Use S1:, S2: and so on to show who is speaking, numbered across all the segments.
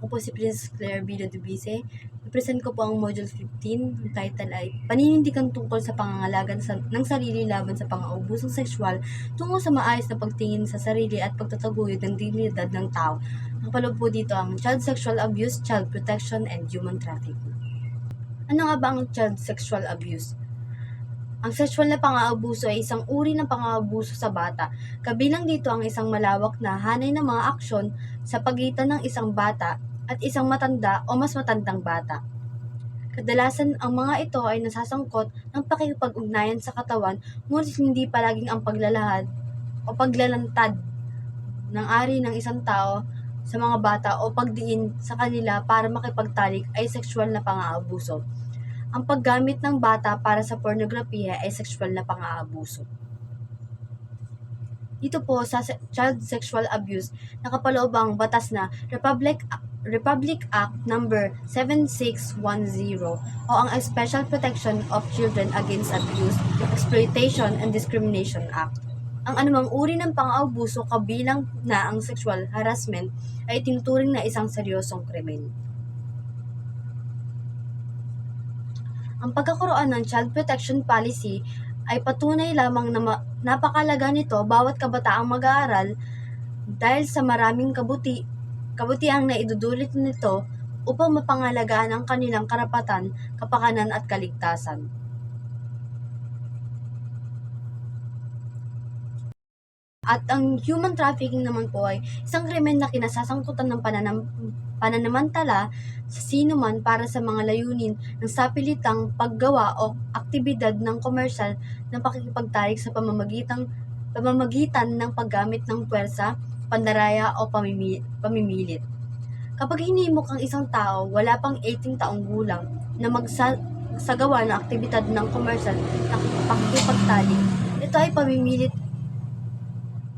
S1: Ako po si Princess Claire Vida Dubice. I-present ko po ang Module 15. Ang title ay Paninindigan tungkol sa pangangalaga ng sarili laban sa pang-aabusong sexual tungo sa maayos na pagtingin sa sarili at pagtataguyod ng dignidad ng tao. Nakapaloob po dito ang child sexual abuse, child protection, and human trafficking. Ano nga ba ang child sexual abuse? Ang sexual na pang-aabuso ay isang uri ng pang-aabuso sa bata. Kabilang dito ang isang malawak na hanay ng mga aksyon sa pagitan ng isang bata at isang matanda o mas matandang bata. Kadalasan ang mga ito ay nasasangkot ng pakikipag-ugnayan sa katawan, ngunit hindi palaging ang paglalahad o paglalantad ng ari ng isang tao sa mga bata o pagdiin sa kanila para makipagtalik ay sexual na pang-aabuso. Ang paggamit ng bata para sa pornografiya ay sexual na pang-aabuso. Dito po sa child sexual abuse, nakapaloob ang batas na Republic Act number 7610 o ang Special Protection of Children Against Abuse, Exploitation and Discrimination Act. Ang anumang uri ng pang-aabuso kabilang na ang sexual harassment ay tinuturing na isang seryosong krimen. Ang pagkakaroon ng Child Protection Policy ay patunay lamang na napakalaga nito bawat kabataang mag-aaral dahil sa maraming kabutiang na idudulot nito upang mapangalagaan ang kanilang karapatan, kapakanan at kaligtasan. At ang human trafficking naman po ay isang krimen na kinasasangkutan ng pananamantala sa sino man para sa mga layunin ng sapilitang paggawa o aktibidad ng komersyal ng pakikipagtalik sa pamamagitan ng paggamit ng puwersa, pandaraya o pamimilit. Kapag hinimok ang isang tao wala pang 18 taong gulang na magsagawa ng aktibidad ng komersyal ng pakikipagtalik,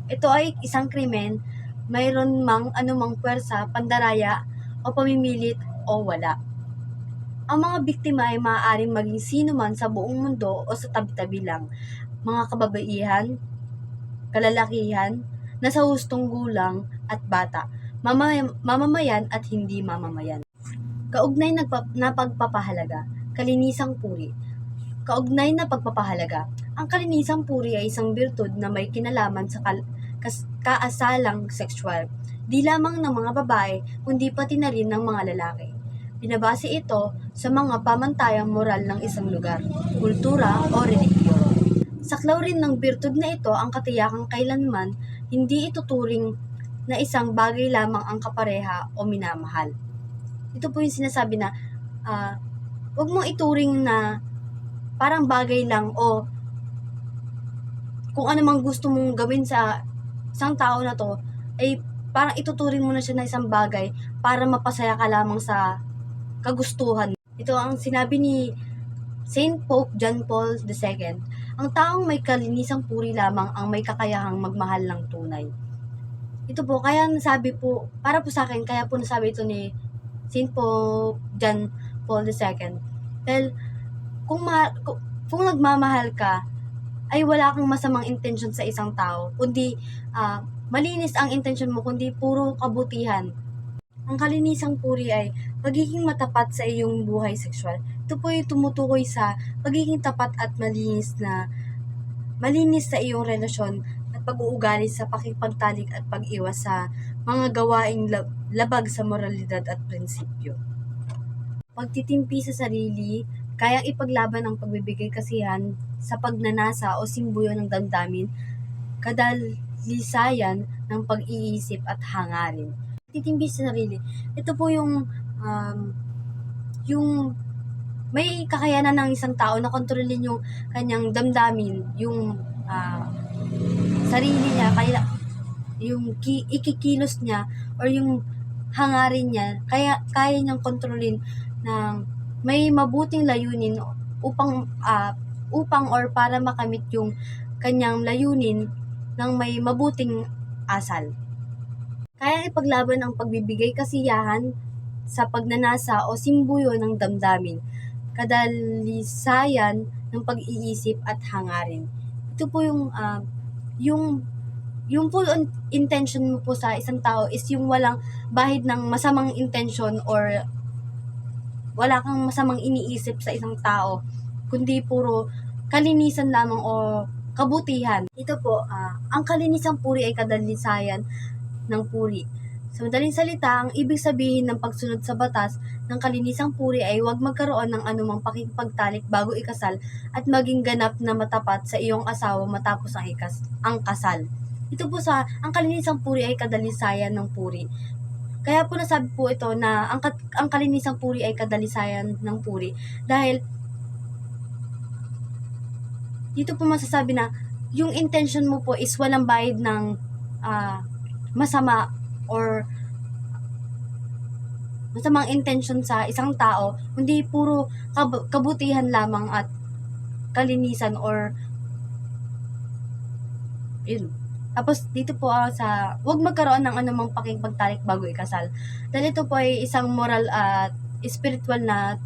S1: ito ay isang krimen, mayroon mang anumang puwersa, pandaraya o pamimilit o wala. Ang mga biktima ay maaaring maging sino man sa buong mundo o sa tabi-tabi lang, mga kababaihan, kalalakihan, nasa hustong gulang at bata, mamamayan at hindi mamamayan. Kaugnay na pagpapahalaga, kalinisang puri. Kaugnay na pagpapahalaga. Ang kalinisang puri ay isang birtud na may kinalaman sa kaasalang sexual, di lamang ng mga babae, kundi pati na rin ng mga lalaki. Binabase ito sa mga pamantayang moral ng isang lugar, kultura o relihiyon. Saklaw rin ng birtud na ito ang katiyakang kailanman hindi ituturing na isang bagay lamang ang kapareha o minamahal. Ito po yung sinasabi na huwag mong ituring na parang bagay lang o kung ano mang gusto mong gawin sa isang tao na to, ay parang ituturing mo na siya na isang bagay para mapasaya ka lamang sa kagustuhan. Ito ang sinabi ni Saint Pope John Paul II, ang taong may kalinisang puri lamang ang may kakayahang magmahal ng tunay. Ito po, kaya nasabi po, para po sa akin, kaya po nasabi ito ni Saint Pope John Paul II. Dahil kung nagmamahal ka, ay wala kang masamang intensyon sa isang tao, kundi malinis ang intensyon mo, kundi puro kabutihan. Ang kalinisang puri ay pagiging matapat sa iyong buhay sexual. Ito po ay tumutukoy sa pagiging tapat at malinis sa iyong relasyon at pag-uugali sa pakipagtalik at pag-iwas sa mga gawaing labag sa moralidad at prinsipyo. Pagtitimpi sa sarili, kayang ipaglaban ang pagbibigay kasiyahan sa pagnanasa o simbuyo ng damdamin, kadalisayan ng pag-iisip at hangarin. Pagtitimpi sa sarili, ito po yung may kakayanan ng isang tao na kontrolin yung kanyang damdamin, yung sarili niya, yung ikikilos niya or yung hangarin niya, kaya niyang kontrolin ng may mabuting layunin upang or para makamit yung kanyang layunin ng may mabuting asal. Kaya ipaglaban ang pagbibigay kasiyahan sa pagnanasa o simbuyo ng damdamin, kadalisayan ng pag-iisip at hangarin. Ito po yung yung intention mo po sa isang tao is yung walang bahid ng masamang intention or wala kang masamang iniisip sa isang tao, kundi puro kalinisan lamang o kabutihan. Ito po, ang kalinisang puri ay kadalisayan ng puri. Sa madaling salita, ang ibig sabihin ng pagsunod sa batas ng kalinisang puri ay huwag magkaroon ng anumang pakikipagtalik bago ikasal at maging ganap na matapat sa iyong asawa matapos ang kasal. Ito po ang kalinisang puri ay kadalisayan ng puri. Kaya po nasabi po ito na ang kalinisang puri ay kadalisayan ng puri dahil dito po masasabi na yung intention mo po is walang bahid ng masama or masamang intention sa isang tao, kundi puro kabutihan lamang at kalinisan or yun. Tapos dito po sa huwag magkaroon ng anumang pakikipagtalik bago ikasal. Dahil ito po ay isang moral at spiritual na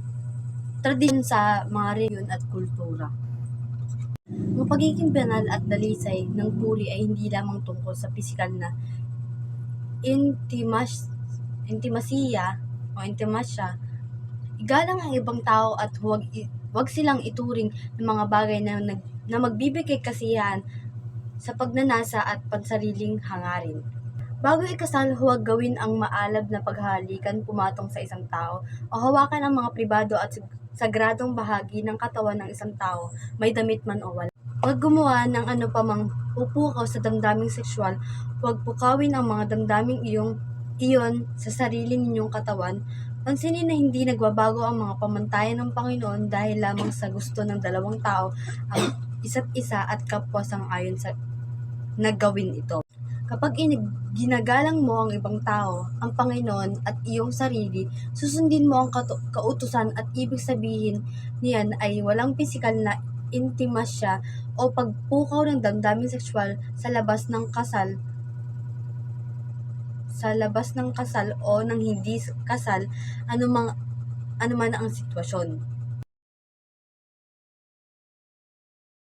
S1: tradisyon sa mga reliyon at kultura. Ang pagiging banal at dalisay ng puri ay hindi lamang tungkol sa pisikal na intimasya. Igalang ang ibang tao at huwag silang ituring ng mga bagay na magbibigay kasiyahan sa pagnanasa at pansariling hangarin. Bago ikasal, huwag gawin ang maalab na paghahalikan, pumatong sa isang tao, o hawakan ang mga pribado at sagradong bahagi ng katawan ng isang tao, may damit man o wala. Huwag gumawa ng ano pa mang pupukaw sa damdaming sexual, huwag pukawin ang mga damdaming iyon sa sarili ninyong katawan. Pansinin na hindi nagbabago ang mga pamantayan ng Panginoon dahil lamang sa gusto ng dalawang tao ang isa't isa at kapwa sang-ayon sa nagawin ito. Kapag ginagalang mo ang ibang tao, ang Panginoon at iyong sarili, susundin mo ang kautusan at ibig sabihin niyan ay walang pisikal na intimasya o pagpukaw ng damdaming sexual sa labas ng kasal o ng hindi kasal, anuman ang sitwasyon.